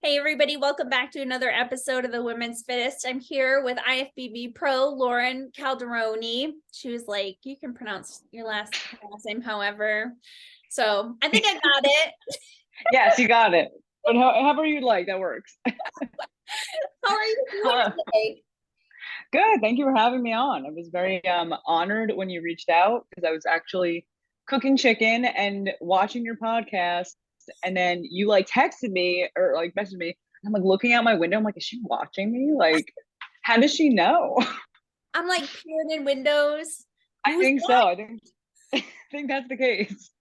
Hey everybody, welcome back to another episode of the Women's Fittest. I'm here with IFBB Pro Loren Calderoni. She was like, you can pronounce your last name however. So I think I got it. Yes, you got it. But however you like, that works. How are you doing today? Good. Thank you for having me on. I was very honored when you reached out because I was actually cooking chicken and watching your podcast. And then you like texted me or like messaged me. I'm like looking out my window. I'm like, is she watching me? Like, how does she know? I'm like peering in windows. I Who's think that? so. I think that's the case.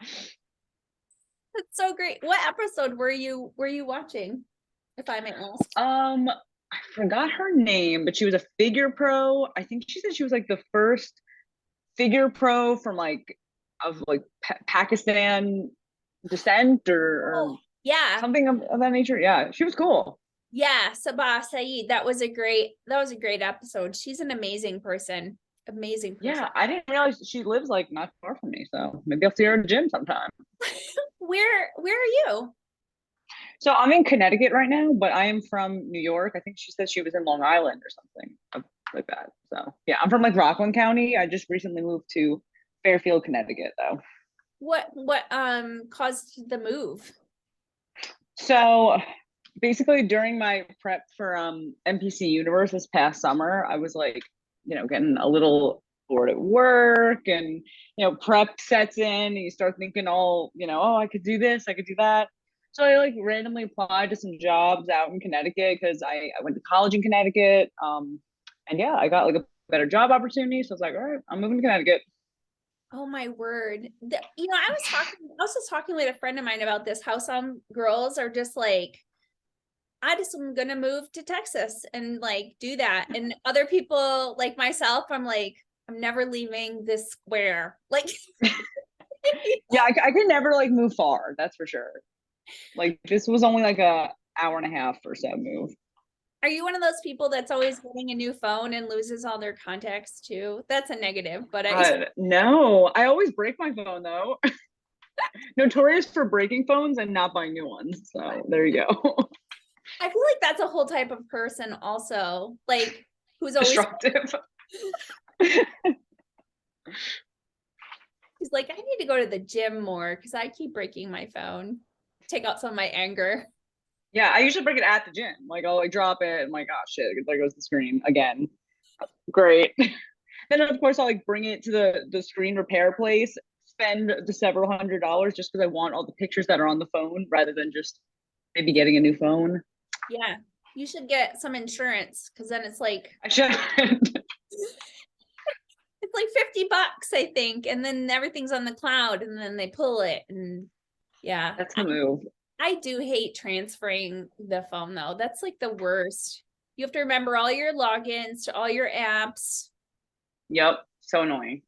That's so great. What episode were you watching, if I may ask? I forgot her name, but she was a figure pro. I think she said she was like the first figure pro from like of like Pakistan descent or Oh, yeah. something of that nature. Yeah, she was cool. Yeah, Sabah Saeed. That was a great episode. She's an amazing person. Amazing person. Yeah, I didn't realize she lives like not far from me, so maybe I'll see her at the gym sometime. Where are you? So I'm in Connecticut right now, but I am from New York. I think she said she was in Long Island or something like that. So yeah, I'm from like Rockland County. I just recently moved to Fairfield, Connecticut, though. What caused the move? So basically during my prep for NPC Universe this past summer, I was like, getting a little bored at work and prep sets in and you start thinking all, oh, I could do this, I could do that. So I like randomly applied to some jobs out in Connecticut because I went to college in Connecticut. And yeah, I got like a better job opportunity. So I was like, all right, I'm moving to Connecticut. Oh my word. I was just talking with a friend of mine about this, how some girls are just like, I just am gonna move to Texas and like do that. And other people like myself, I'm like, I'm never leaving this square. Like Yeah, I could never like move far. That's for sure. Like this was only like a hour and a half or so move. are you one of those people that's always getting a new phone and loses all their contacts too? That's a negative, but No, I always break my phone though. Notorious for breaking phones and not buying new ones. So there you go. I feel like that's a whole type of person also, like who's always Destructive. he's like, I need to go to the gym more because I keep breaking my phone. Take out some of my anger. Yeah, I usually break it at the gym. Like I'll like drop it and like, oh shit, there goes the screen again. Great. Then of course I'll like bring it to the screen repair place, spend the several $100s just because I want all the pictures that are on the phone rather than just maybe getting a new phone. Yeah. You should get some insurance because then it's like I should. it's like $50, I think. And then everything's on the cloud and then they pull it. And yeah. That's the move. I do hate transferring the phone though. That's like the worst. You have to remember all your logins to all your apps. Yep. So annoying.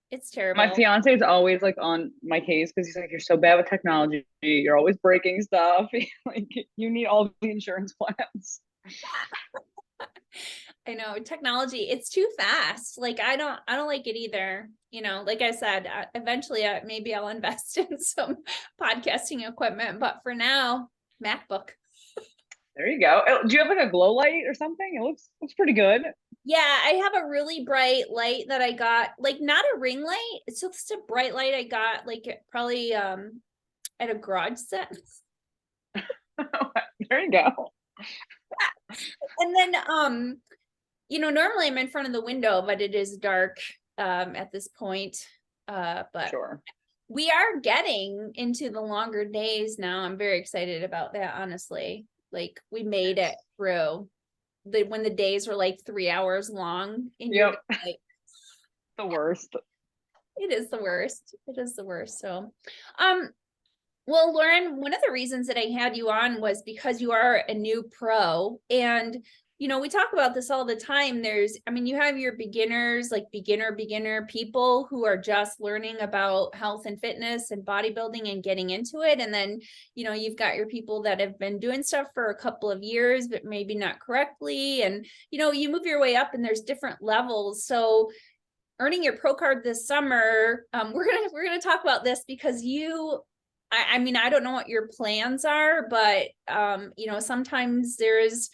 It's terrible. My fiance is always like on my case because he's like, you're so bad with technology. You're always breaking stuff. Like you need all the insurance plans. I know technology, it's too fast. Like I don't like it either. You know, like I said, eventually maybe I'll invest in some podcasting equipment, but for now, MacBook. There you go. Do you have like a glow light or something? It looks pretty good. Yeah, I have a really bright light that I got, like not a ring light. It's just a bright light I got like probably at a garage set. There you go. And then normally I'm in front of the window, but it is dark at this point. But Sure. we are getting into the longer days now. I'm very excited about that, honestly. Like we made it through when the days were like 3 hours long. And Yep. like, The worst. it is the worst. It is the worst. So, well, Loren, one of the reasons that I had you on was because you are a new pro. And, we talk about this all the time. You have your beginners, like beginner people who are just learning about health and fitness and bodybuilding and getting into it. And then, you've got your people that have been doing stuff for a couple of years, but maybe not correctly. And, you move your way up and there's different levels. So earning your pro card this summer, we're gonna talk about this because you I mean, I don't know what your plans are, but you know, sometimes there's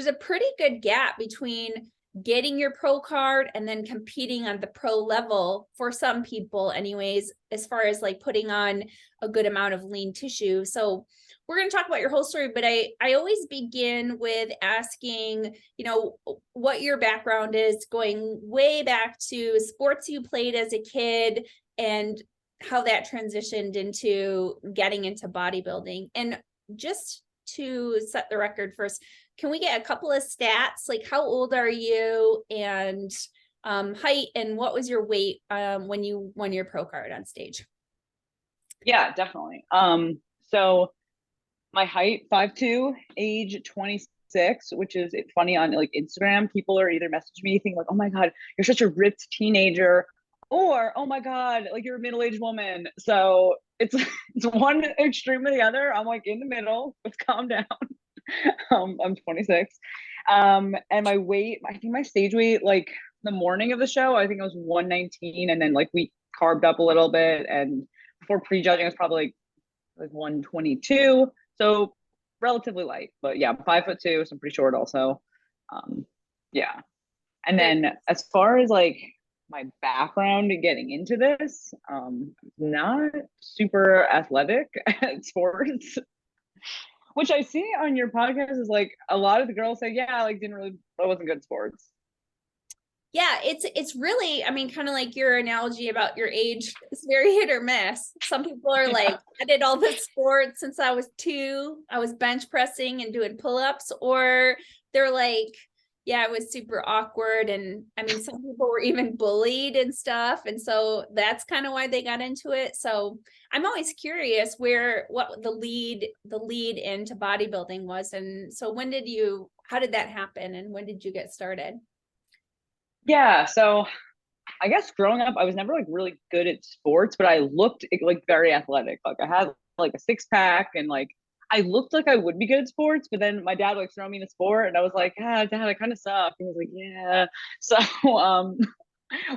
a pretty good gap between getting your pro card and then competing on the pro level for some people anyways, as far as like putting on a good amount of lean tissue. So we're going to talk about your whole story, but I always begin with asking, you know, what your background is, going way back to sports you played as a kid and how that transitioned into getting into bodybuilding. And just to set the record first, can we get a couple of stats? Like, how old are you, and height, and what was your weight when you won your pro card on stage? Yeah, definitely. So my height, 5'2", age 26, which is funny on like Instagram. People are either messaging me thinking like, "Oh my God, you're such a ripped teenager," or "Oh my God, like you're a middle-aged woman." So it's it's one extreme or the other. I'm like in the middle. Let's calm down. I'm 26. And my weight, I think my stage weight, like the morning of the show, I think I was 119, and then like we carved up a little bit, and before prejudging, I was probably like 122. So relatively light, but yeah, I'm 5'2", so I'm pretty short also. Yeah. And then as far as like my background in getting into this, not super athletic at sports, which I see on your podcast is like a lot of the girls say, yeah, like I wasn't good at sports. Yeah, it's really, I mean, kind of like your analogy about your age. It's very hit or miss. Some people are like, I did all the sports since I was 2. I was bench pressing and doing pull-ups, or they're like, yeah, it was super awkward. And I mean, some people were even bullied and stuff. And so that's kind of why they got into it. So I'm always curious what the lead into bodybuilding was. And so how did that happen? And when did you get started? Yeah, so I guess growing up, I was never like really good at sports, but I looked like very athletic. Like I had like a six pack, and like I looked like I would be good at sports. But then my dad would, like throw me in a sport, and I was like, "Ah, Dad, I kind of suck." And he was like, "Yeah." So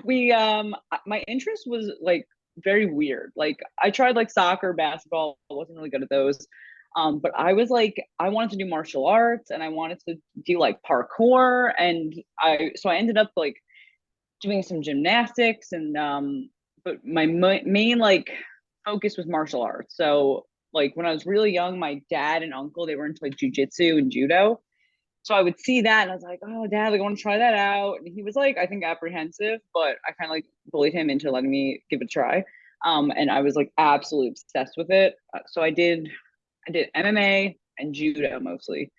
we my interest was like very weird. Like I tried like soccer, basketball. I wasn't really good at those. But I was like, I wanted to do martial arts, and I wanted to do like parkour, and I ended up like doing some gymnastics, and but my main like focus was martial arts. So like when I was really young, my dad and uncle, they were into like jujitsu and judo. So I would see that and I was like, "Oh, Dad, like, I want to try that out." And he was like, I think apprehensive, but I kind of like bullied him into letting me give it a try. And I was like absolutely obsessed with it. So I did MMA and judo mostly,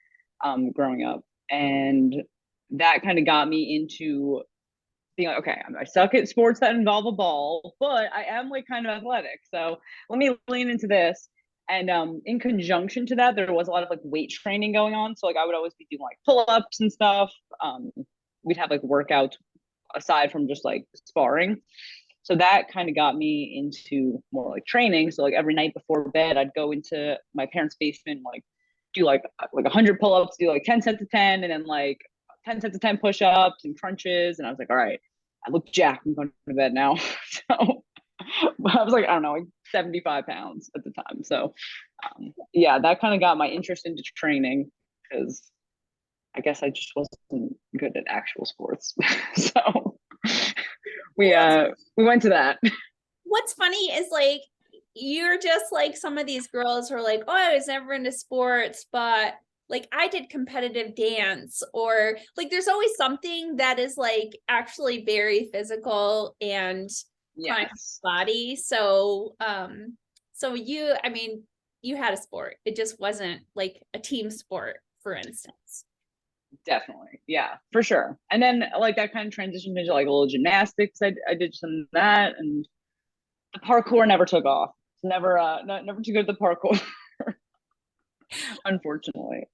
growing up, and that kind of got me into being like, okay, I suck at sports that involve a ball, but I am like kind of athletic. So let me lean into this. And in conjunction to that, there was a lot of like weight training going on. So like I would always be doing like pull-ups and stuff. We'd have like workouts aside from just like sparring. So that kind of got me into more like training. So like every night before bed, I'd go into my parents' basement, and, like do like 100 pull-ups, do like 10 sets of 10, and then like 10 sets of 10 push-ups and crunches. And I was like, all right, I look jacked. I'm going to bed now. So I was like, I don't know, like 75 pounds at the time. So yeah, that kind of got my interest into training, because I guess I just wasn't good at actual sports. So we went to that. What's funny is like, you're just like some of these girls who are like, oh, I was never into sports, but like I did competitive dance, or like there's always something that is like actually very physical and kind of body. So I mean, you had a sport. It just wasn't like a team sport, for instance. Definitely. Yeah, for sure. And then like that kind of transitioned into like a little gymnastics. I did some of that, and the parkour never took off. Never never too good at the parkour. Unfortunately.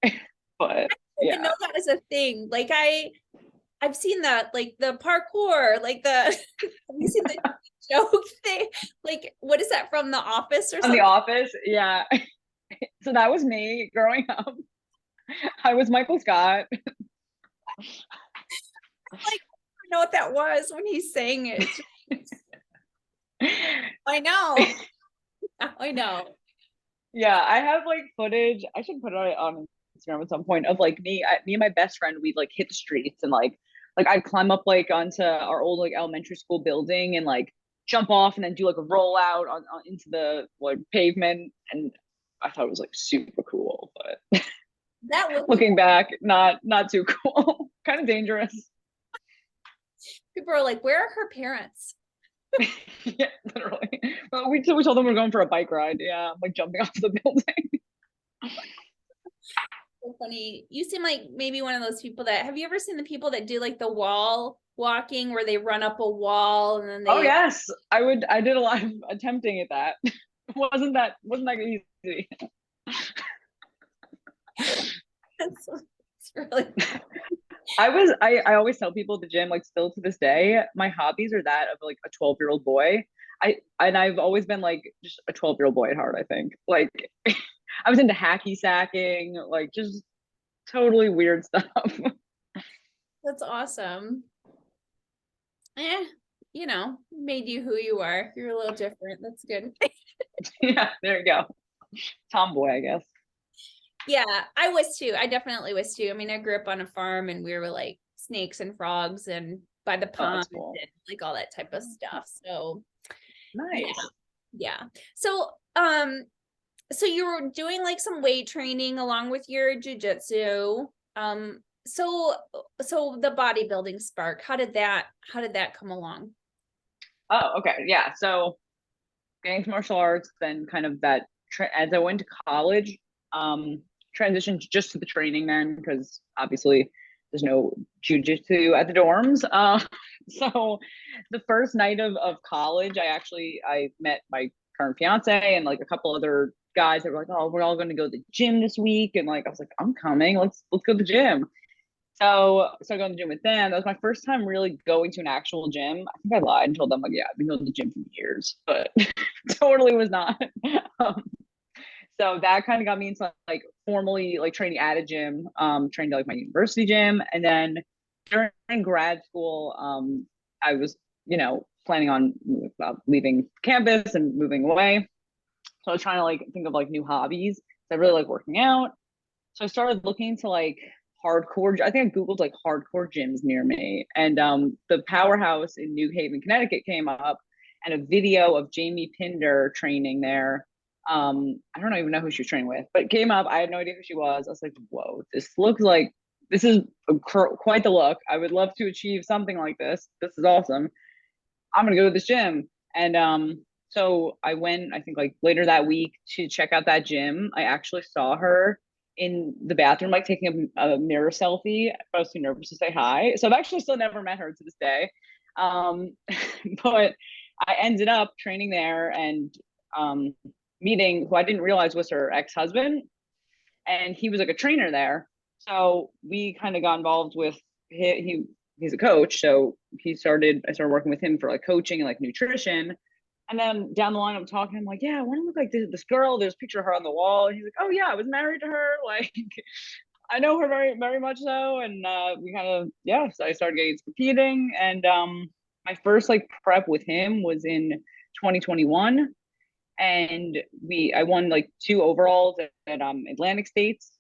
But I didn't know that was a thing. Like I've seen that, like the parkour, like have you seen the joke thing? Like, what is that from The Office or on something? The Office, yeah. So that was me growing up. I was Michael Scott. Like, I don't know what that was when he's saying it. I know. I know. Yeah, I have like footage. I should put it on Instagram at some point of like me and my best friend. We'd like hit the streets and like I'd climb up like onto our old like elementary school building and like jump off and then do like a rollout on into the like pavement. And I thought it was like super cool, but That would be looking back, not too cool. Kind of dangerous. people are like, where are her parents? Yeah, literally. Well, we told them we're going for a bike ride. Yeah, like jumping off the building. So funny. You seem like maybe one of those people that have you ever seen the people that do like the wall walking where they run up a wall and then Oh they yes, I did a lot of attempting at that. Wasn't that easy? it's really I always tell people at the gym, like still to this day, my hobbies are that of like a 12-year-old boy. I've always been like just a 12-year-old boy at heart, I think. Like I was into hacky sacking, like just totally weird stuff. that's awesome. Eh, made you who you are. You're a little different. That's good. Yeah, there you go. Tomboy, I guess. Yeah, I was too. I definitely was too. I mean, I grew up on a farm and we were like snakes and frogs and by the Oh, pond that's cool. and like all that type of stuff. So yeah, Nice. yeah. So you were doing like some weight training along with your jujitsu. So the bodybuilding spark, how did that come along? Oh, okay. Yeah. So getting to martial arts, then kind of that as I went to college, um, transitioned just to the training then because obviously there's no jujitsu at the dorms. So the first night of college, I met my current fiance and like a couple other guys that were like, oh, we're all going to go to the gym this week, and like I was like, I'm coming. Let's go to the gym. So I started going to the gym with them. That was my first time really going to an actual gym. I think I lied and told them like, yeah, I've been going to the gym for years, but totally was not. Um, so that kind of got me into like formally like training at a gym, trained at like my university gym. And then during grad school, I was, planning on leaving campus and moving away. So I was trying to like think of like new hobbies. I really like working out. So I started looking to like hardcore. I think I Googled like hardcore gyms near me. And the Powerhouse in New Haven, Connecticut came up and a video of Jamie Pinder training there. I don't even know who she was training with, but it came up. I had no idea who she was. I was like, whoa, this is quite the look. I would love to achieve something like this. This is awesome. I'm gonna go to this gym. And so I went, I think like later that week to check out that gym. I actually saw her in the bathroom, like taking a mirror selfie. I was too nervous to say hi. So I've actually still never met her to this day. Um, but I ended up training there and meeting who I didn't realize was her ex-husband. And he was like a trainer there. So we kind of got involved with he's a coach. So I started working with him for like coaching and like nutrition. And then down the line, I'm talking. I'm like, yeah, I want to look like this girl. There's a picture of her on the wall. And he's like, oh yeah, I was married to her. Like, I know her very, very much so. And we kind of, yeah. So I started getting competing, and my first like prep with him was in 2021, and I won like 2 overalls at Atlantic States,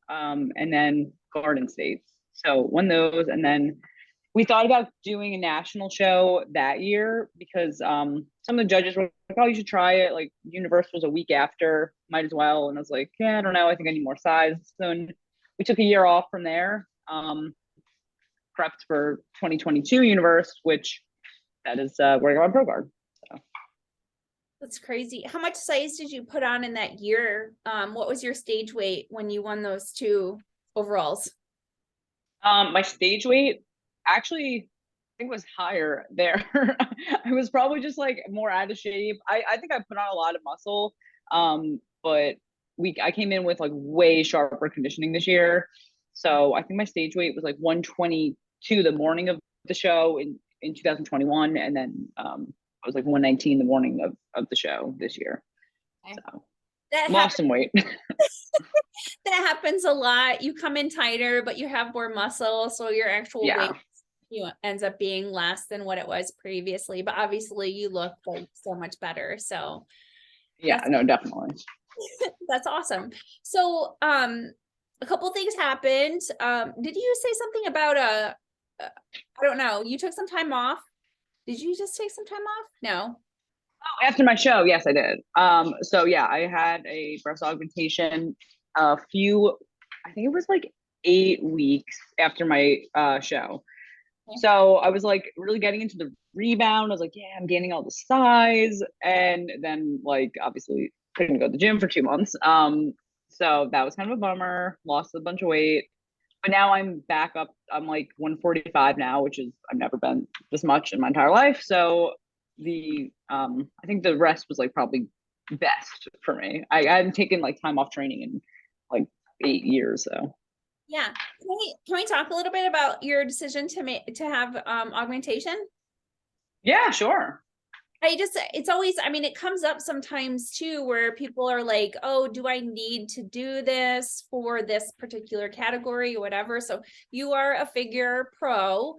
and then Garden States. So won those, and then we thought about doing a national show that year because some of the judges were like, oh, you should try it. Like Universe was a week after, might as well. And I was like, yeah, I don't know. I think I need more size. So we took a year off from there, prepped for 2022 Universe, which that is where I got my pro card. So. That's crazy. How much size did you put on in that year? What was your stage weight when you won those 2 overalls? My stage weight actually I think was higher there. I was probably just like more out of shape. I think I put on a lot of muscle. But I came in with like way sharper conditioning this year. So I think my stage weight was like 122 the morning of the show in 2021. And then I was like 119 the morning of the show this year. Okay. So That lost some weight. that happens a lot. You come in tighter, but you have more muscle, so your actual weight ends up being less than what it was previously. But obviously, you look like so much better. So yeah, no, definitely. That's awesome. So, a couple things happened. Did you say something about I don't know, you took some time off? Did you just take some time off? No. After my show, yes, I did. So yeah, I had a breast augmentation a few, I think it was like 8 weeks after my show. Okay. So I was like really getting into the rebound. I was like, yeah, I'm gaining all the size. And then like obviously couldn't go to the gym for 2 months. So that was kind of a bummer, lost a bunch of weight. But now I'm back up. I'm like 145 now, which is I've never been this much in my entire life. So the I think the rest was like probably best for me. I hadn't taken like time off training in like 8 years. So Yeah. Can we talk a little bit about your decision to have augmentation? yeah, sure. It's always, I mean, it comes up sometimes too, where people are like, oh, do I need to do this for this particular category or whatever? So you are a figure pro.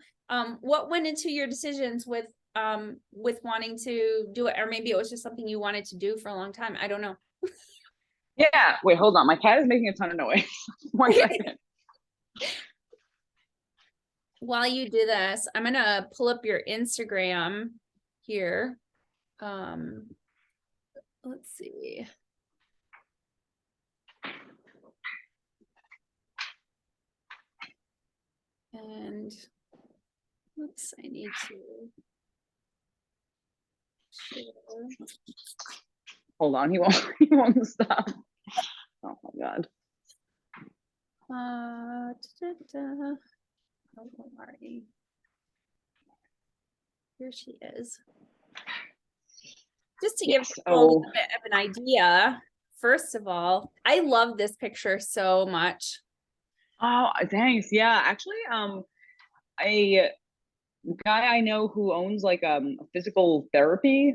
What went into your decisions with wanting to do it? Or maybe it was just something you wanted to do for a long time. I don't know. Yeah. Wait, hold on. My cat is making a ton of noise. 1 second. While you do this, I'm gonna pull up your Instagram here. Let's see. And oops, I need to share. Hold on. He won't. He won't stop. Oh my god. Da-da-da. Oh, Marty. Here she is. Just to give Yes. people a little bit of an idea, first of all, I love this picture so much. Oh, thanks. Yeah. Actually, a guy I know who owns like a physical therapy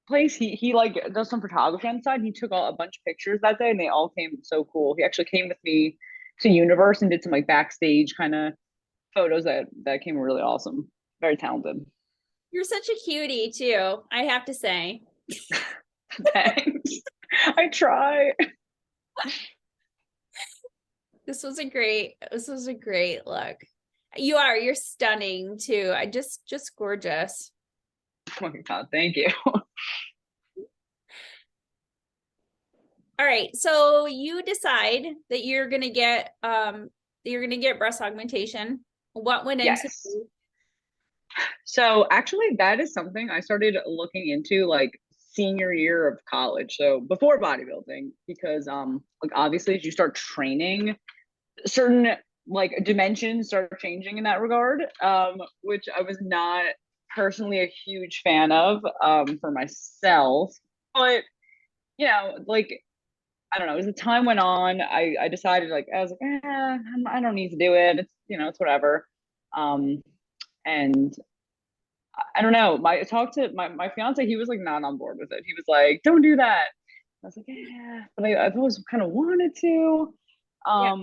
place. He like does some photography on the side. He took a bunch of pictures that day, and they all came so cool. He actually came with me to Universe and did some like backstage kind of photos that came really awesome. Very talented. You're such a cutie too, I have to say. Thanks. I try. This was a great look. You're stunning too. I just gorgeous. Oh my god, thank you. All right, so you decide that you're gonna get breast augmentation. What went into Yes. So actually, that is something I started looking into like senior year of college. So before bodybuilding, because like obviously as you start training, certain like dimensions start changing in that regard, which I was not personally a huge fan of for myself. But like I don't know, as the time went on, I decided like I was like, I don't need to do it. It's it's whatever. And I don't know. I talked to my fiance. He was like not on board with it. He was like, "Don't do that." I was like, "Yeah," but I've always kind of wanted to. Yeah.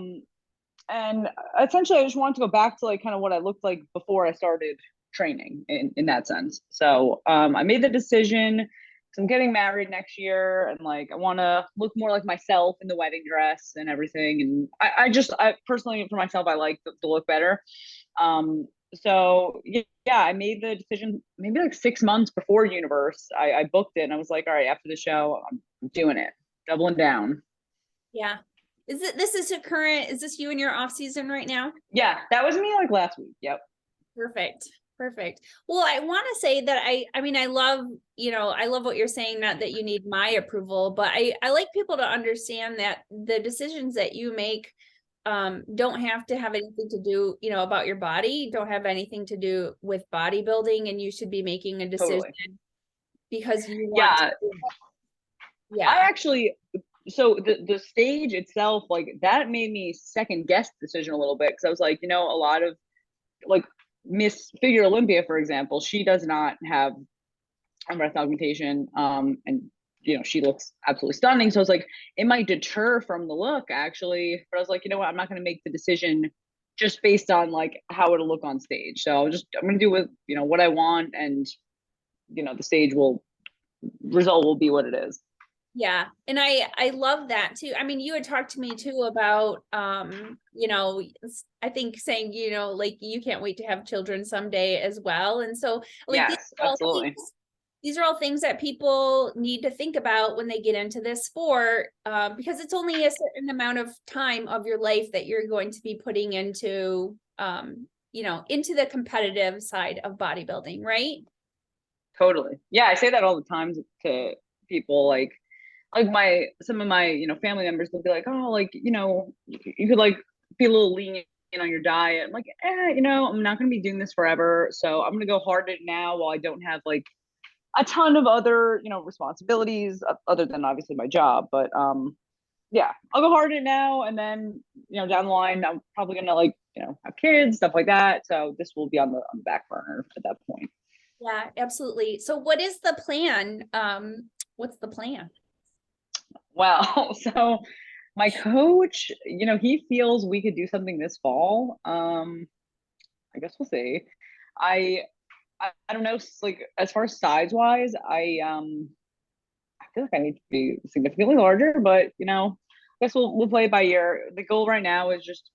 And essentially, I just wanted to go back to like kind of what I looked like before I started training in that sense. So I made the decision. So I'm getting married next year, and like I want to look more like myself in the wedding dress and everything. And I personally for myself, I like the look better. So yeah, I made the decision maybe like 6 months before Universe. I booked it and I was like, all right, after the show, I'm doing it, doubling down. Yeah. Is this you in your off season right now? Yeah, that was me like last week. Yep. Perfect. Perfect. Well, I want to say that I mean, I love, I love what you're saying, not that you need my approval, but I like people to understand that the decisions that you make don't have to have anything to do, about your body, don't have anything to do with bodybuilding, and you should be making a decision Totally. because you want to. Yeah, I Yeah. actually so the stage itself like that made me second guess the decision a little bit because I was like, a lot of like Miss Figure Olympia, for example, she does not have breast augmentation, and she looks absolutely stunning. So I was like, it might deter from the look actually, but I was like, you know what, I'm not going to make the decision just based on like how it'll look on stage. So I'm going to do with what I want, and the stage will result will be what it is. Yeah. And I love that too. I mean, you had talked to me too about, you know, I think saying, you know, like you can't wait to have children someday as well. And so like Yes, absolutely. these are all things that people need to think about when they get into this sport, because it's only a certain amount of time of your life that you're going to be putting into, you know, into the competitive side of bodybuilding, right? Totally. Yeah, I say that all the time to people, like my some of my, family members will be like, oh, like, you could like be a little lenient on your diet. I'm like, I'm not gonna be doing this forever. So I'm gonna go hard at it now while I don't have like a ton of other, responsibilities other than obviously my job. But yeah, I'll go hard at it now, and then down the line I'm probably gonna like have kids, stuff like that. So this will be on the back burner at that point. Yeah, absolutely. So what is the plan? What's the plan? Well, so my coach, he feels we could do something this fall. I guess we'll see. I I don't know, like as far as size wise, I feel like I need to be significantly larger, but I guess we'll play it by ear. The goal right now is just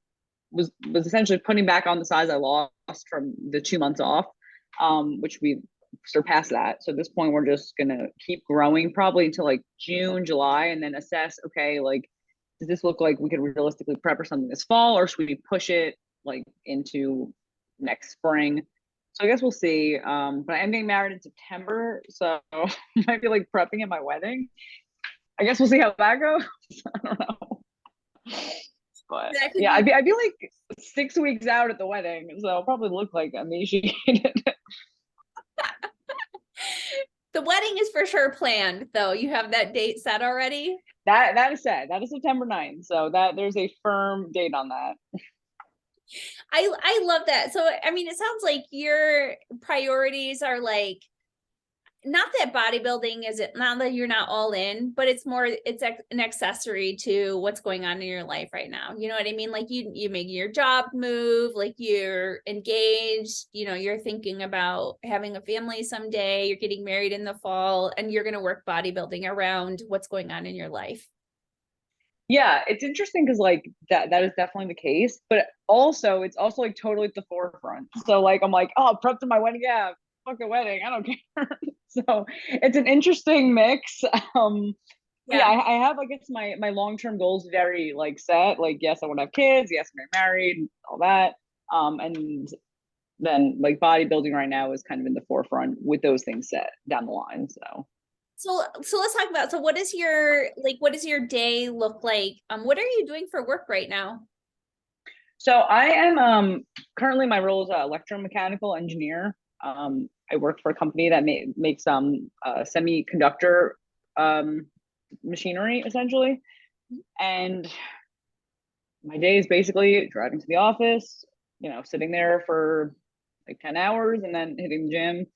was essentially putting back on the size I lost from the 2 months off, which we surpassed that. So at this point, we're just gonna keep growing probably until like June, July, and then assess. Okay, like does this look like we could realistically prep for something this fall, or should we push it like into next spring? So I guess we'll see. But I'm getting married in September, so might be like prepping at my wedding. I guess we'll see how that goes. I don't know. But That could yeah, be I'd be like 6 weeks out at the wedding, so I'll probably look like emaciated. the wedding is for sure planned, though. You have that date set already. That is said. That is September 9th. So that there's a firm date on that. I love that. So I mean, it sounds like your priorities are like not that bodybuilding is it not that you're not all in, but it's more it's an accessory to what's going on in your life right now. You know what I mean? Like you make your job move, like you're engaged, you know, you're thinking about having a family someday, you're getting married in the fall, and you're gonna work bodybuilding around what's going on in your life. Yeah, it's interesting because like that is definitely the case, but also it's also like totally at the forefront. So like I'm like, oh, prep to my wedding, yeah, fuck the wedding, I don't care. So it's an interesting mix. But yeah, Yeah. I have I guess my long-term goals very like set. Like yes, I want to have kids, yes, I'm getting married, all that. And then like bodybuilding right now is kind of in the forefront with those things set down the line. So let's talk about, so what does your day look like? What are you doing for work right now? So I am currently my role is an electromechanical engineer. I work for a company that makes semiconductor um, machinery essentially, and my day is basically driving to the office, sitting there for like 10 hours and then hitting the gym.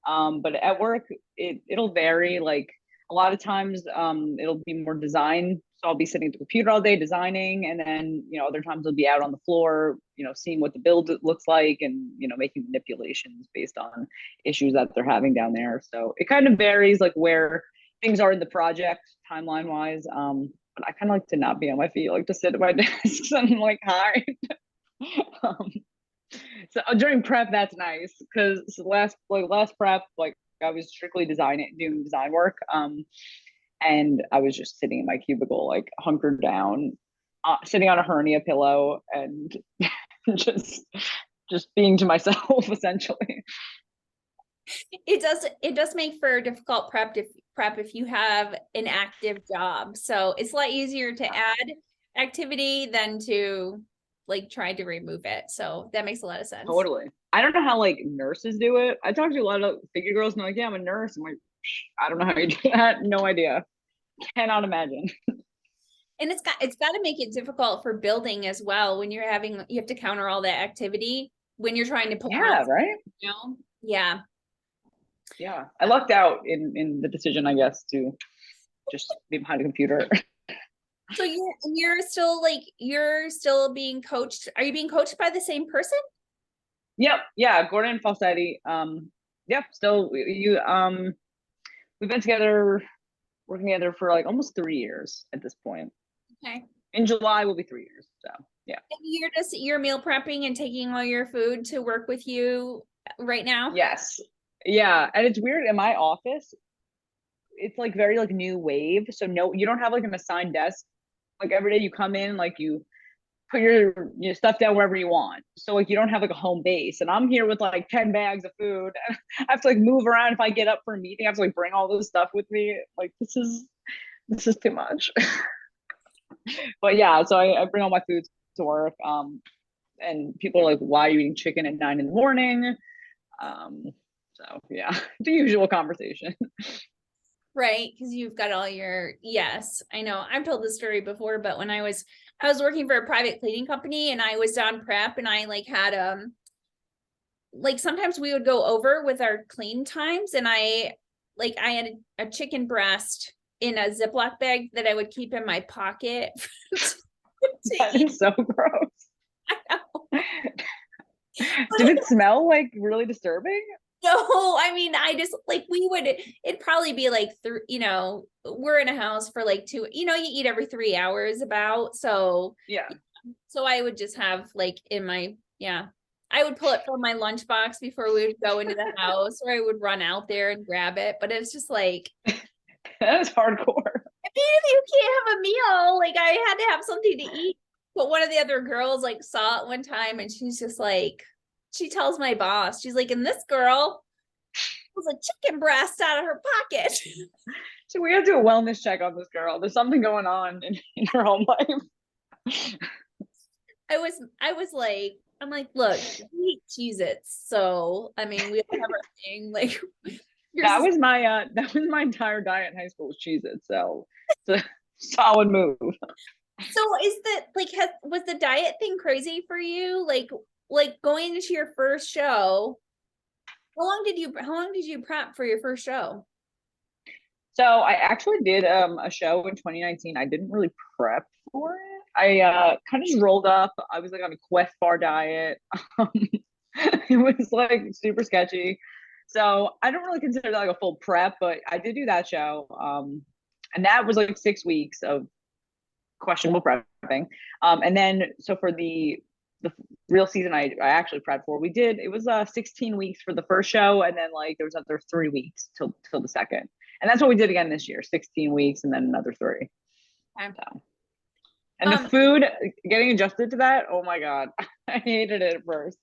But at work, it'll vary. Like a lot of times, it'll be more design. So I'll be sitting at the computer all day designing, and then other times I'll be out on the floor, seeing what the build looks like, and making manipulations based on issues that they're having down there. So it kind of varies, like where things are in the project timeline wise. But I kind of like to not be on my feet, like to sit at my desk and like hide. um, so during prep, that's nice because last prep, like I was strictly doing design work. And I was just sitting in my cubicle, like hunkered down, sitting on a hernia pillow, and just just being to myself essentially. It does make for a difficult prep if you have an active job. So it's a lot easier to add activity than to like try to remove it. So that makes a lot of sense. Totally. I don't know how like nurses do it. I talked to a lot of figure girls, and they're like, "Yeah, I'm a nurse." I'm like, I don't know how you do that. No idea. Cannot imagine. And it's got to make it difficult for building as well when you have to counter all that activity when you're trying to put on, Yeah, right. you know? Yeah. Yeah, I lucked out in the decision, I guess, to just be behind a computer. So you're still being coached. Are you being coached by the same person? Yep, yeah, Gordon Falsetti. Yep, still you we've been together working together for like almost 3 years at this point. Okay. In July will be 3 years. So yeah. And you're meal prepping and taking all your food to work with you right now? Yes. Yeah. And it's weird in my office, it's like very like new wave. So no, you don't have like an assigned desk. Like every day you come in, like you put your stuff down wherever you want. So like you don't have like a home base. And I'm here with like 10 bags of food. And I have to like move around if I get up for a meeting. I have to like bring all this stuff with me. Like this is too much. But yeah, so I bring all my food to work. And people are like, why are you eating chicken at 9 in the morning? So yeah, the usual conversation. Right, because you've got all your, yes, I know. I've told this story before, but when I was working for a private cleaning company and I was on prep and I like had like sometimes we would go over with our clean times and I had a chicken breast in a Ziploc bag that I would keep in my pocket. That is so gross. I know. Did it smell like really disturbing? No, I mean, I just like it'd probably be like we're in a house for like you eat every 3 hours about. So Yeah. So I would just have like I would pull it from my lunchbox before we would go into the house, or I would run out there and grab it. But it's just like, That is hardcore. I mean, if you can't have a meal, like I had to have something to eat. But one of the other girls like saw it one time and she's just like, she tells my boss, she's like, and this girl was a chicken breast out of her pocket. So we gotta do a wellness check on this girl. There's something going on in her home life. I was like, I'm like, look, we eat Cheez-Its. So I mean, we all have our thing. Like that was my entire diet in high school was Cheez-Its. So it's a solid move. So is that like was the diet thing crazy for you? Like going into your first show, how long did you prep for your first show? So I actually did a show in 2019. I didn't really prep for it. I kind of just rolled up. I was like on a Quest bar diet. It was like super sketchy. So I don't really consider that like a full prep, but I did do that show. And that was like 6 weeks of questionable prepping. And then so for the real season I actually prepped for, it was 16 weeks for the first show, and then like there was another 3 weeks till the second. And that's what we did again this year, 16 weeks and then another 3. So. And the food, getting adjusted to that, oh my God, I hated it at first.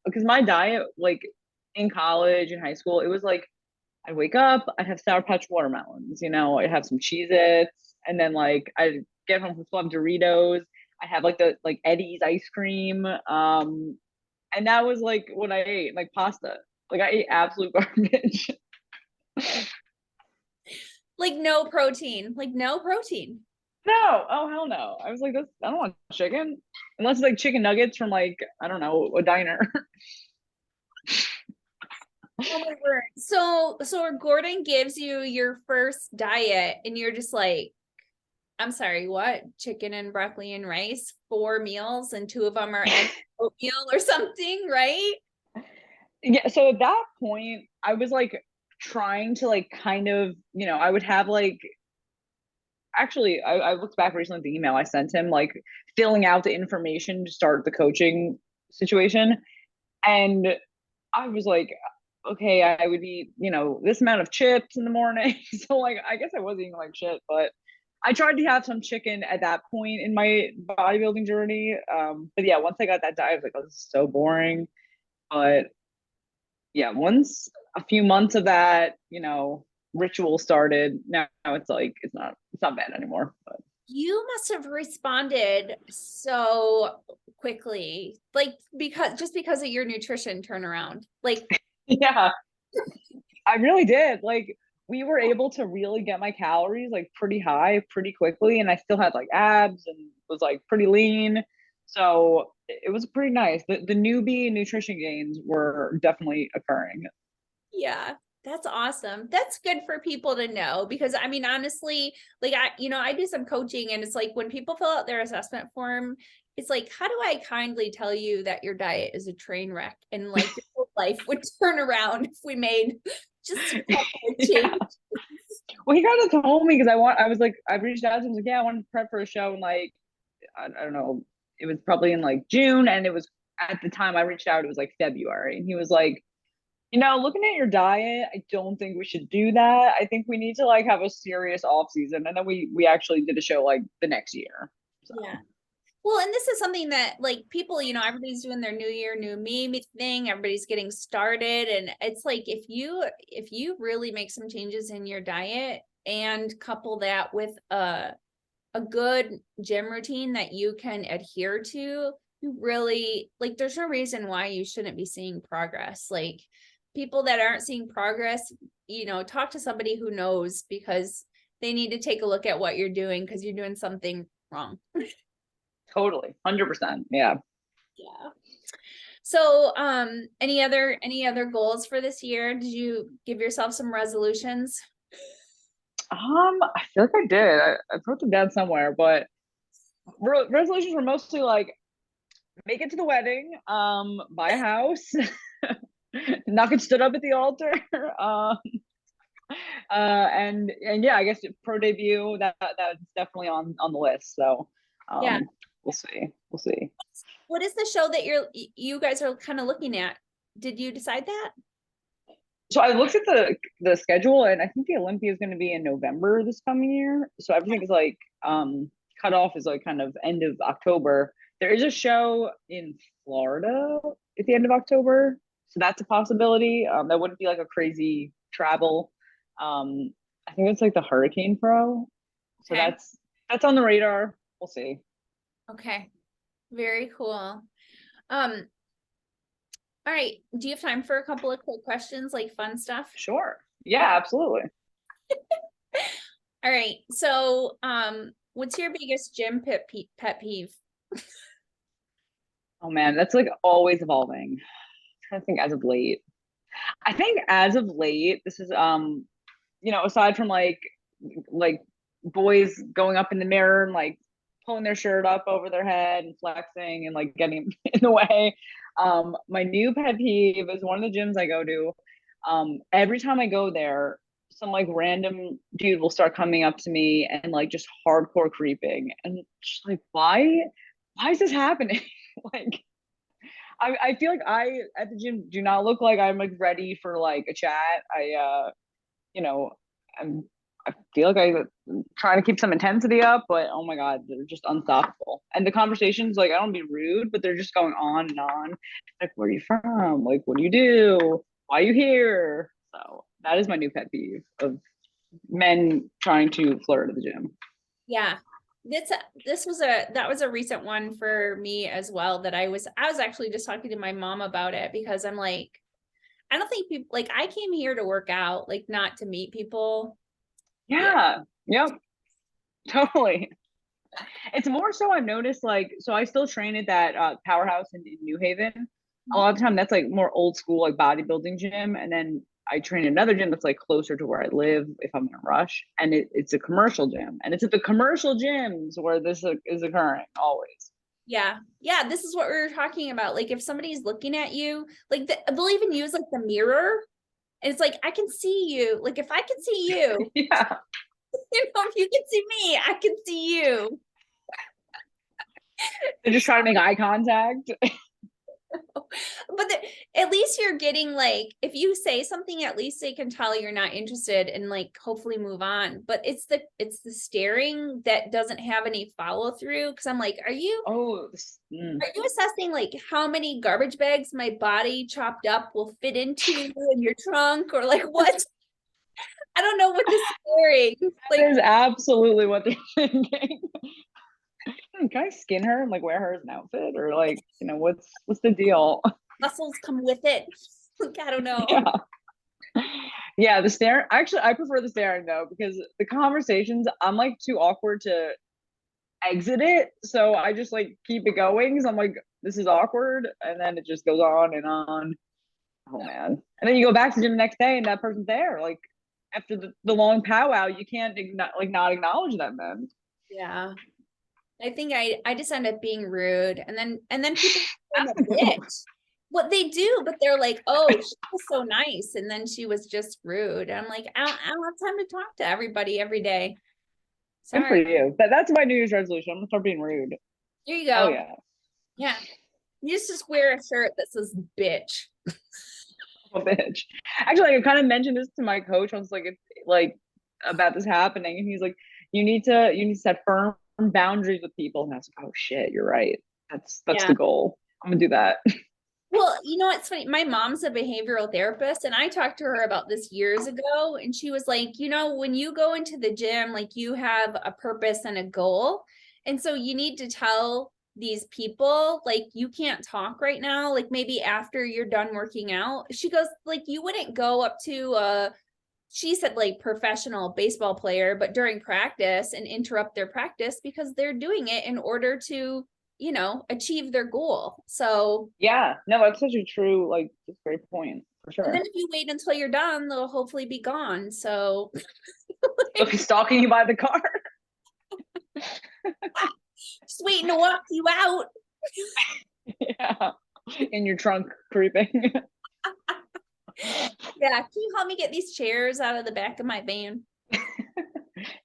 Because my diet, like in college and high school, it was like, I'd wake up, I'd have Sour Patch watermelons, I'd have some Cheez-Its, and then like I'd get home from school, have Doritos, I have like the like Eddie's ice cream. And that was like what I ate, like pasta. Like I ate absolute garbage. Like no protein. No, oh hell no. I was like, I don't want chicken. Unless it's like chicken nuggets from like, I don't know, a diner. Oh my word. So Gordon gives you your first diet and you're just like, I'm sorry, what? Chicken and broccoli and rice, 4 meals, and 2 of them are oatmeal or something, right? Yeah, so at that point, I was like trying to like kind of, I would have like actually I looked back recently at the email I sent him, like filling out the information to start the coaching situation. And I was like, okay, I would eat, this amount of chips in the morning. So like I guess I was eating like shit, but I tried to have some chicken at that point in my bodybuilding journey. But yeah, once I got that diet, I was like, oh, this is so boring. But yeah, once a few months of that, ritual started, now it's like it's not bad anymore. But You must have responded so quickly, like because of your nutrition turnaround. Like yeah, I really did. Like we were able to really get my calories like pretty high pretty quickly, and I still had like abs and was like pretty lean. So it was pretty nice. The newbie nutrition gains were definitely occurring. yeah, that's awesome. That's good for people to know because I mean, honestly, like I do some coaching and it's like when people fill out their assessment form, it's like, how do I kindly tell you that your diet is a train wreck and like your whole life would turn around if we made just a couple of changes. Well, he kind of told me because I was like, I reached out to him, like, yeah, I wanted to prep for a show, and like, I don't know, it was probably in like June, and it was at the time I reached out, it was like February, and he was like, looking at your diet, I don't think we should do that. I think we need to like have a serious off season, and then we actually did a show like the next year. So. Yeah. Well, and this is something that like people, everybody's doing their new year, new me thing. Everybody's getting started. And it's like if you really make some changes in your diet and couple that with a good gym routine that you can adhere to, you really like there's no reason why you shouldn't be seeing progress. Like people that aren't seeing progress, talk to somebody who knows because they need to take a look at what you're doing because you're doing something wrong. Totally, 100%. Yeah. Yeah. So, any other goals for this year? Did you give yourself some resolutions? I feel like I did. I wrote them down somewhere, but resolutions were mostly like make it to the wedding, buy a house, not get stood up at the altar, and yeah, I guess pro debut that's definitely on the list. So, Yeah. we'll see. We'll see. What is the show that you guys are kind of looking at? Did you decide that? So I looked at the schedule, and I think the Olympia is going to be in November this coming year. So everything is like cut off is like kind of end of October. There is a show in Florida at the end of October, so that's a possibility. That wouldn't be like a crazy travel. I think it's like the Hurricane Pro, so Okay. that's on the radar. We'll see. Okay. Very cool. All right. Do you have time for a couple of quick questions, like fun stuff? Sure. Yeah, absolutely. All right. So, what's your biggest gym pet peeve? Oh man, that's like always evolving. I'm trying to think as of late. I think as of late, this is aside from like boys going up in the mirror and like pulling their shirt up over their head and flexing and like getting in the way. My new pet peeve is one of the gyms I go to. Every time I go there, some like random dude will start coming up to me and like just hardcore creeping. And just like, why is this happening? Like I feel like I at the gym do not look like I'm like ready for like a chat. You know, I'm I feel like I'm trying to keep some intensity up, but oh my god, they're just unstoppable. And the conversations, like I don't be rude, but they're just going on and on. Like, where are you from? Like, what do you do? Why are you here? So that is my new pet peeve of men trying to flirt at the gym. Yeah. That was a recent one for me as well that I was actually just talking to my mom about it because I'm like, I don't think people like I came here to work out, like not to meet people. Yeah. Yep. Totally. It's more so I've noticed like so I still train at that powerhouse in New Haven. A lot of the time that's like more old school like bodybuilding gym, and then I train in another gym that's like closer to where I live if I'm in a rush, and it's a commercial gym, and it's at the commercial gyms where this is occurring always. Yeah. Yeah. This is what we were talking about. Like if somebody's looking at you, like they'll even use like the mirror. And it's like, I can see you. Like if I can see you, Yeah, if you can see me, I can see you. they're just trying to make eye contact. But at least you're getting like, if you say something, at least they can tell you're not interested and like hopefully move on. But it's the staring that doesn't have any follow through. Cause I'm like, are you Oh, assessing like how many garbage bags my body chopped up will fit into in your trunk or like what? I don't know what the staring like. that is absolutely what they're thinking. Can I skin her and like wear her as an outfit, or like what's the deal? Muscles come with it. Like, I don't know. Yeah. Yeah, the stare. Actually, I prefer the staring though because the conversations, I'm like too awkward to exit it, so I just like keep it going. Because I'm like, this is awkward, and then it just goes on and on. Oh man! And then you go back to the gym the next day, and that person's there. Like after the long powwow, you can't not acknowledge them. Then Yeah. I think I just end up being rude and then people I'm a bitch. what they do, but they're like, oh, she was so nice. And then she was just rude. I'm like, I don't have time to talk to everybody every day. Good for Sorry. you. That's my New Year's resolution. I'm gonna start being rude. Here you Hell go. yeah. Yeah. You just wear a shirt that says bitch. I'm a bitch. Actually, I kind of mentioned this to my coach. I was like, it's like about this happening, and he's like, you need to set firm boundaries with people. And I was like, oh shit, you're right. That's Yeah. the goal. I'm gonna do that. Well, you know, it's funny. My mom's a behavioral therapist, and I talked to her about this years ago. And she was like, you know, when you go into the gym, like you have a purpose and a goal. And so you need to tell these people, like, you can't talk right now, like maybe after you're done working out. She goes, like, you wouldn't go up to she said like professional baseball player, but during practice and interrupt their practice because they're doing it in order to, you know, achieve their goal. So Yeah, no, that's such a true, like, just great point for and then sure. if you wait until you're done, they'll hopefully be gone. So They'll be stalking you by the car. just waiting to walk you out. Yeah, in your trunk, creeping. Yeah. Can you help me get these chairs out of the back of my van?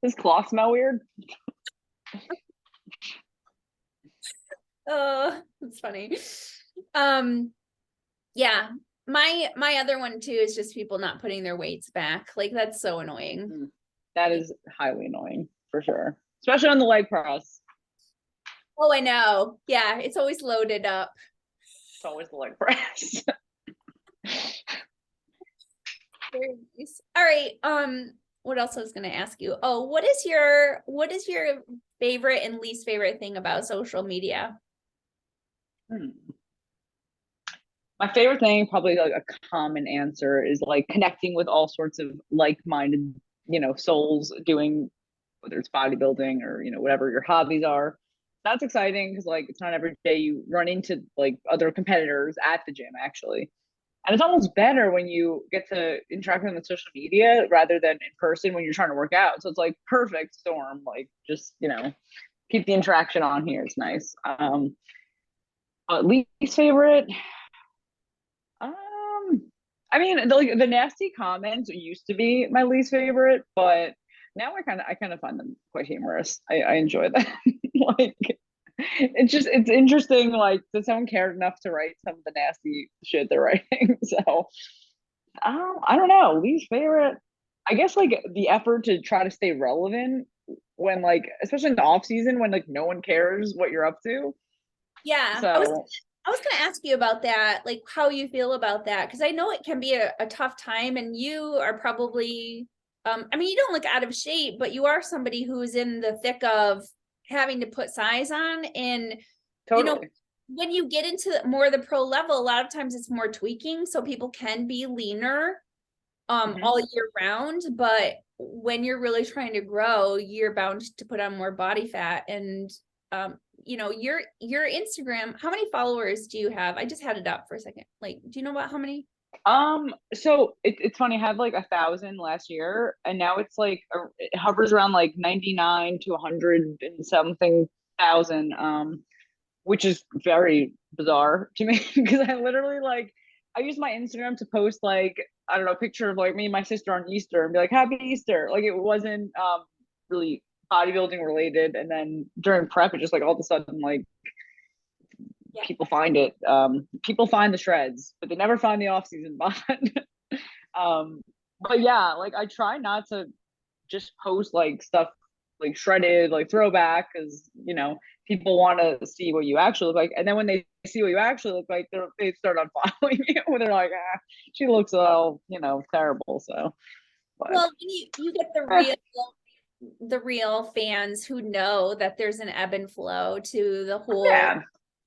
Does cloth smell weird? It's funny. Um, yeah. My other one too is just people not putting their weights back. Like that's so annoying. That is highly annoying for sure, especially on the leg press. Oh, I know. Yeah, it's always loaded up. It's always the leg press. Very nice. All right. What else I was gonna ask you? Oh, what is your favorite and least favorite thing about social media? Hmm. My favorite thing, probably like a common answer, is like connecting with all sorts of like-minded, souls doing, whether it's bodybuilding or whatever your hobbies are. That's exciting because like it's not every day you run into like other competitors at the gym actually. And it's almost better when you get to interact with them on social media rather than in person when you're trying to work out. So it's like perfect storm, like just, keep the interaction on here. It's nice. Least favorite, um, I mean, the nasty comments used to be my least favorite, but now I kind of find them quite humorous. I enjoy them. Like, it's interesting. Like, that someone cared enough to write some of the nasty shit they're writing. So, I don't know. Least favorite, I guess, like the effort to try to stay relevant when, like, especially in the off season when like no one cares what you're up to. Yeah, So I was gonna ask you about that, like how you feel about that, because I know it can be a tough time, and you are probably, I mean, you don't look out of shape, but you are somebody who's in the thick of having to put size on, and you know, totally. when you get into more the pro level, a lot of times it's more tweaking, so people can be leaner, Mhm. all year round, but when you're really trying to grow, you're bound to put on more body fat, and your Instagram, how many followers do you have? I just had it up for a second. Like, do you know about how many? So it's funny. I had like 1,000 last year, and now it's like it hovers around like 99 to 100 and something thousand. Which is very bizarre to me because I literally like I use my Instagram to post like I don't know a picture of like me and my sister on Easter and be like Happy Easter. Like it wasn't really bodybuilding related, and then during prep, it just like all of a sudden like Yeah. people find it. People find the shreds, but they never find the off season bod. um, but yeah, like I try not to just post like stuff like shredded, like throwback, because people want to see what you actually look like, and then when they see what you actually look like, they start unfollowing you. When they're like, she looks all terrible. So, but Well, you get eh, the real fans who know that there's an ebb and flow to yeah,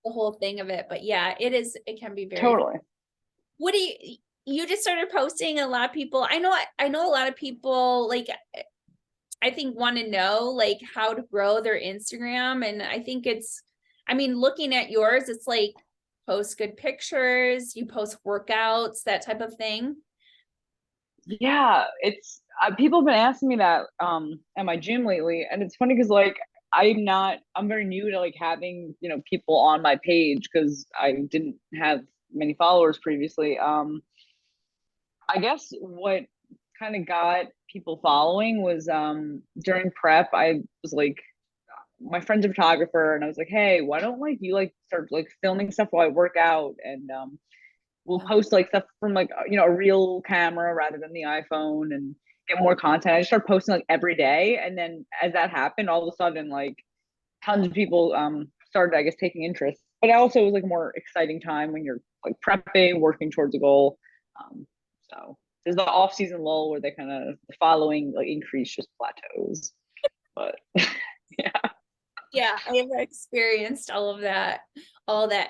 the whole thing of it. But yeah, it can be very. totally. What do you just started posting? A lot of people, I know a lot of people like I think want to know like how to grow their Instagram. And I think I mean, looking at yours, it's like post good pictures, you post workouts, that type of thing. Yeah, it's people have been asking me that at my gym lately, and it's funny because like I'm very new to like having people on my page because I didn't have many followers previously. I guess what kind of got people following was during prep, I was like, my friend's a photographer, and I was like, hey, why don't like you like start like filming stuff while I work out, and we'll Yeah. post like stuff from like a real camera rather than the iPhone, and get more content. I just started posting like every day, and then as that happened, all of a sudden like tons of people started, I guess, taking interest. But also it was like a more exciting time when you're like prepping, working towards a goal. Um, so there's the off season lull where they kind of the following like increase just plateaus. But yeah. Yeah, I have experienced all of that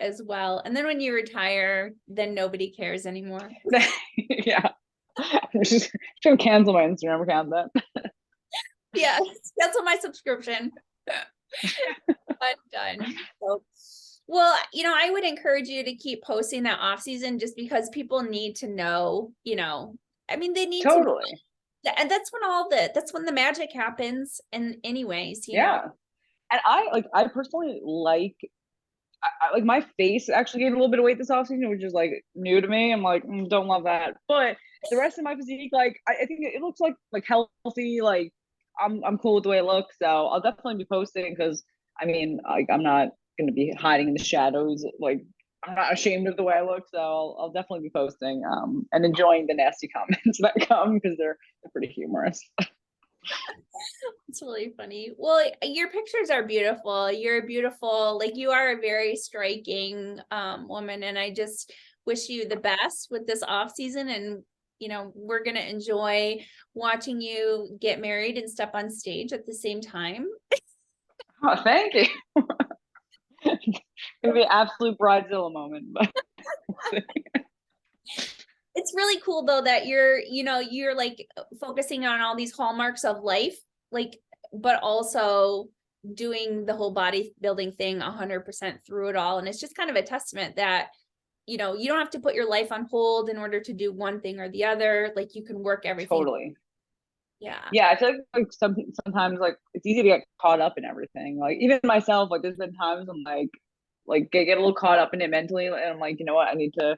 as well. And then when you retire, then nobody cares anymore. Yeah. I'm just gonna cancel my Instagram account then. Yeah, cancel my subscription. I'm done. So, well, I would encourage you to keep posting that off season just because people need to know, I mean, they need to know. Totally. And that's when the magic happens. And anyways, Yeah. And I personally like like my face actually gained a little bit of weight this offseason, which is like new to me. I'm like, don't love that. But the rest of my physique, like I think it looks like healthy. Like I'm cool with the way it looks. So I'll definitely be posting because I mean, like I'm not gonna be hiding in the shadows. Like I'm not ashamed of the way I look. So I'll definitely be posting and enjoying the nasty comments that come because they're pretty humorous. it's really funny. Well, your pictures are beautiful. You're beautiful. Like you are a very striking woman, and I just wish you the best with this off season. And we're gonna enjoy watching you get married and step on stage at the same time. Oh, thank you. It'll be an absolute bridezilla moment, but It's really cool though that you're like focusing on all these hallmarks of life, like, but also doing the whole bodybuilding thing 100% through it all. And it's just kind of a testament that, you don't have to put your life on hold in order to do one thing or the other. Like you can work everything. totally. Yeah. Yeah, I feel like sometimes like it's easy to get caught up in everything. Like even myself, like there's been times I'm like get a little caught up in it mentally, and I'm like, you know what, I need to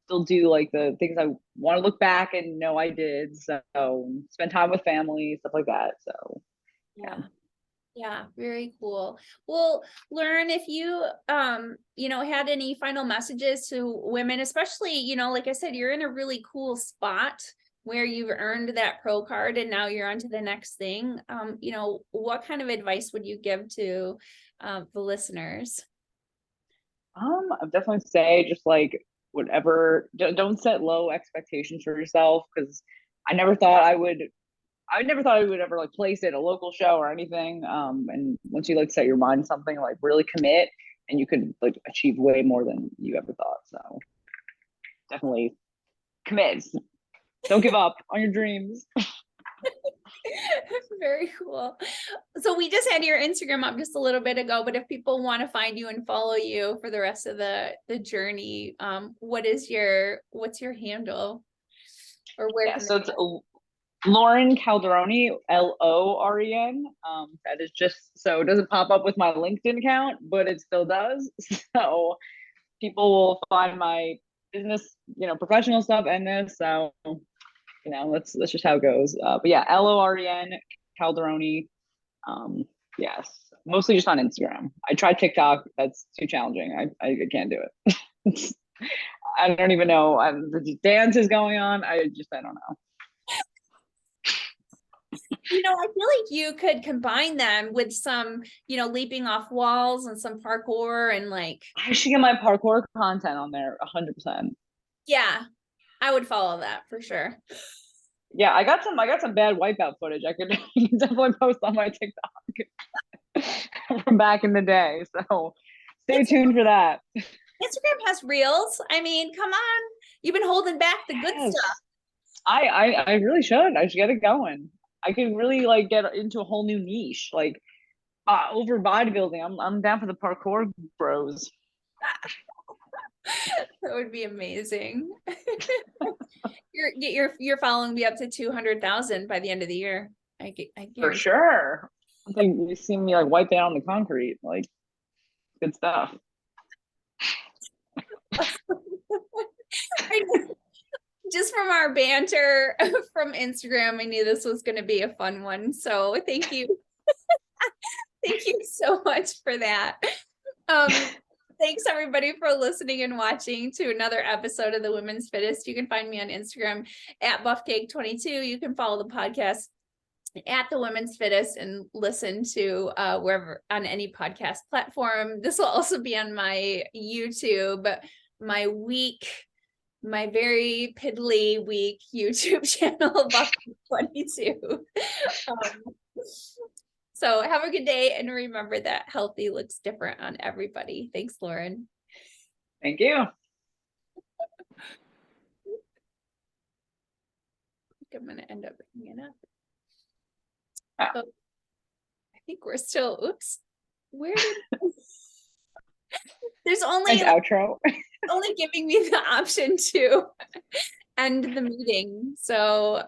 still do like the things I want to look back and know I did. So spend time with family, stuff like that. So yeah. Yeah. Yeah, very cool. Well, Lauren, if you had any final messages to women, especially, like I said, you're in a really cool spot where you've earned that pro card and now you're on to the next thing. What kind of advice would you give to the listeners? I'd definitely say just like whatever, don't set low expectations for yourself because I never thought I never thought I would ever like place it at a local show or anything. And once you like set your mind to something, like really commit, and you could like achieve way more than you ever thought. So definitely commit. Don't give up on your dreams. Very cool. So we just had your Instagram up just a little bit ago, but if people want to find you and follow you for the rest of the journey, what's your handle, or where Yeah, can so it's Loren Calderoni, Loren. That is just so it doesn't pop up with my LinkedIn account, but it still does. So people will find my business, professional stuff and this. So that's just how it goes. But yeah, Loren Calderoni. Yes, mostly just on Instagram. I tried TikTok. That's too challenging. I can't do it. I don't even know. The dance is going on. I don't know. I feel like you could combine them with some, leaping off walls and some parkour and like, I should get my parkour content on there 100%. yeah, I would follow that for sure. Yeah, I got some bad wipeout footage. I could definitely post on my TikTok from back in the day. So stay tuned for that. Instagram has reels. I mean, come on. You've been holding back the good Yes. stuff. I really should. I should get it going. I could really like get into a whole new niche, like over bodybuilding. I'm down for the parkour bros. That would be amazing. You're following me up to 200,000 by the end of the year. I For guarantee. sure. I think you see me like wipe down the concrete, like good stuff. Just from our banter from Instagram, I knew this was going to be a fun one. So thank you. Thank you so much for that. Thanks everybody for listening and watching to another episode of the Women's Fittest. You can find me on Instagram at buffcake22. You can follow the podcast at the Women's Fittest and listen to wherever on any podcast platform. This will also be on my YouTube, my very piddly week YouTube channel, buffcake22. So have a good day, and remember that healthy looks different on everybody. Thanks, Loren. Thank you. I think I'm going to end up hanging up. Oh, I think we're still, oops. Where did there's only nice outro. only giving me the option to end the meeting. So